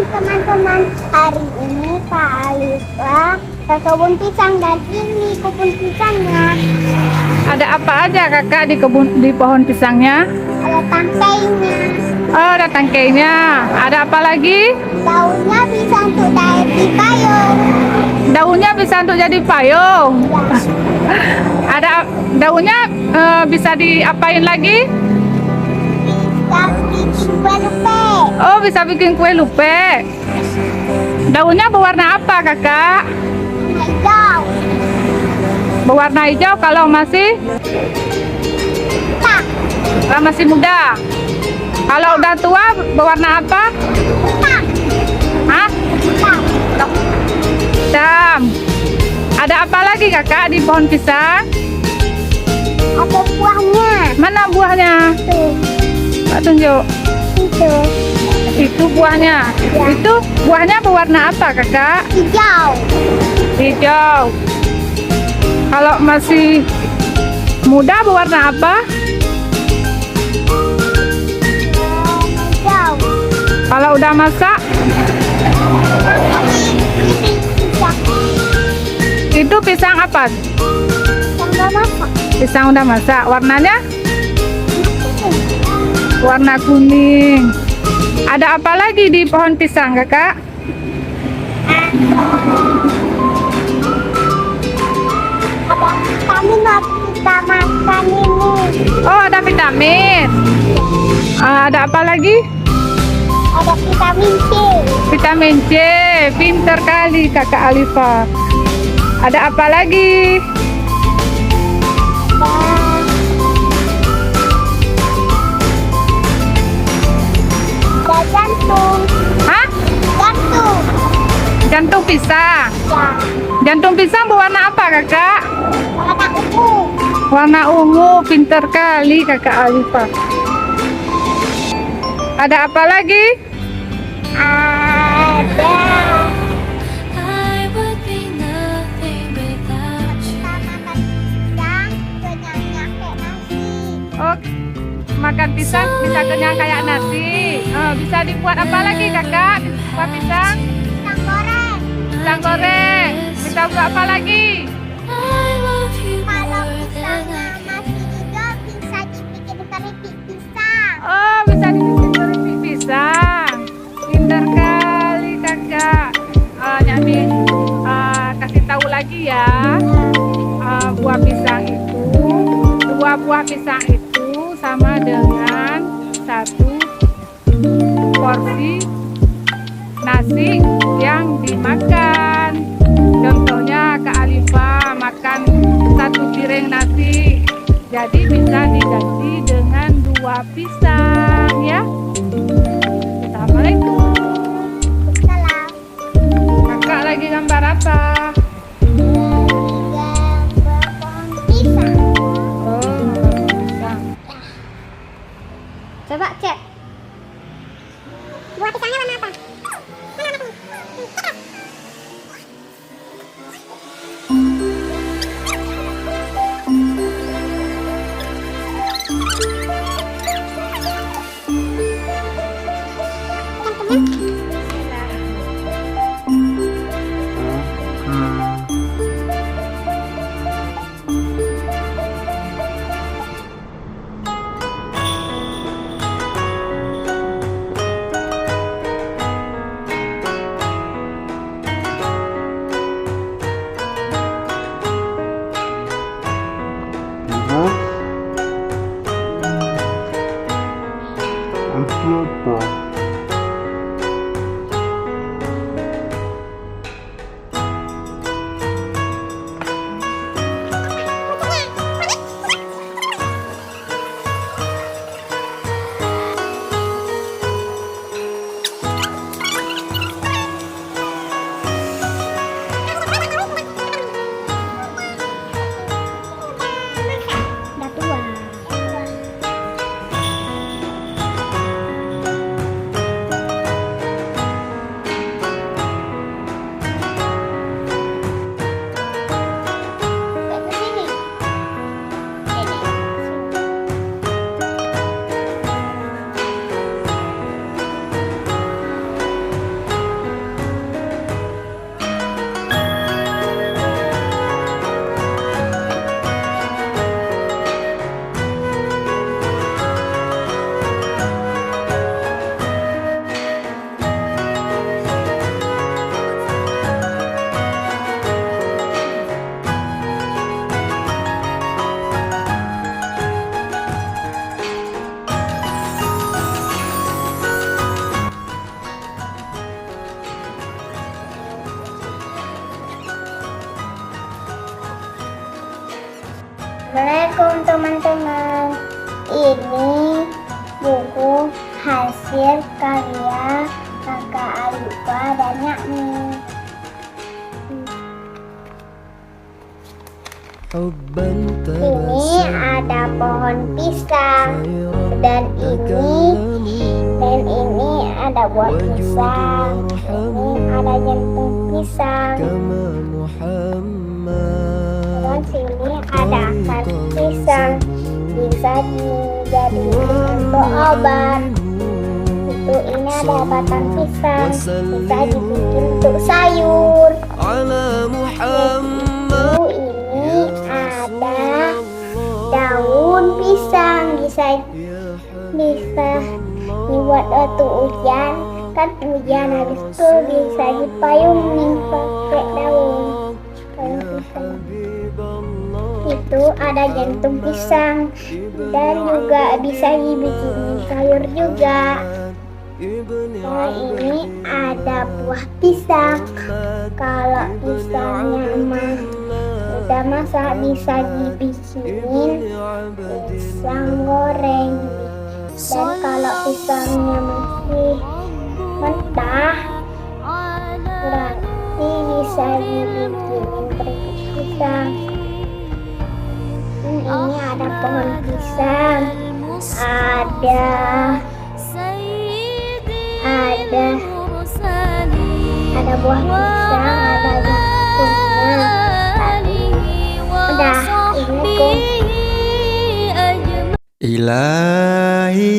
Teman-teman, hari ini Pak Alifa ke kebun pisang dan ini kebun pisangnya. Ada apa aja kakak di pohon pisangnya? Ada tangkainya. Oh, ada tangkainya. Ada apa lagi? Daunnya bisa untuk jadi payung. Daunnya bisa untuk jadi payung. Ada daunnya bisa diapain lagi? Bisa bikin kue lupe. Oh, bisa bikin kue lupe. Daunnya berwarna apa kakak? Hijau. Berwarna hijau kalau masih Tak. masih muda. Kalau udah tua berwarna apa? Tak. Hah? Tak. Hitam. Ada apa lagi kakak di pohon pisang? Ada buahnya. Mana buahnya? Tuh. Pak tunjuk. Itu. Itu buahnya. Ya. Itu buahnya berwarna apa kakak? Hijau. Hijau. Kalau masih muda berwarna apa? Hijau. Kalau udah masak, Pisang. itu pisang apa? Yang udah masak. Pisang udah masak. Warnanya warna kuning. Ada apa lagi di pohon pisang kakak? Ada vitamin waktu kita makan ini. Oh, ada vitamin. Ada apa lagi? Ada vitamin C. Vitamin C. Pinter kali kakak Alifa. Ada apa lagi? Ada jantung. Hah? Jantung. Jantung pisang. Ya. Jantung pisang berwarna apa kakak? Warna ungu. Warna ungu. Pinter kali kakak Alifa. Ada apa lagi? Ada I would be nothing without you. kita makan pisang kenyangnya kayak nasi. Oh, makan pisang bisa kenyang kayak nasi. Oh, bisa dibuat apa lagi kakak? Buat pisang? Pisang goreng. Pisang goreng. Bisa buat apa lagi? I love you Kalau more than pisangnya I masih hijau bisa dibikin keripik pisang. Oh, bisa dibikin keripik pisang. Pinter kali kakak. Nyami kasih tahu lagi ya. Buah pisang itu, dua buah pisang itu sama dengan satu porsi nasi yang dimakan. Contohnya Kak Alifa makan satu piring nasi, jadi bisa diganti dengan dua pisang ya. Assalamualaikum. Salam. Kakak lagi gambar apa? Gambar pohon pisang. Oh, gambar pisang. Coba cek. Buah pisangnya warna apa? Udah tua. terakhir karya Kakak Alifa dan Yakni. Ini ada pohon pisang dan ini ada buah pisang. Ini ada jantung pisang. Dan sini ada akar pisang, bisa dijadikan untuk obat. Ini ada batang pisang, bisa dibikin untuk sayur. Ini ada daun pisang, bisa dibuat waktu hujan. Kan hujan habis itu bisa dipayungin pakai daun pisang. Itu ada jantung pisang dan juga bisa dibikin sayur juga. Nah, ini ada buah pisang. Kalau pisangnya udah masak bisa dibikinin pisang goreng. Dan kalau pisangnya masih mentah berarti bisa dibikinin keripik pisang. Ini ada pohon pisang, ada buah pisang, ada jantungnya. Udah, Assalamualaikum. Ilahi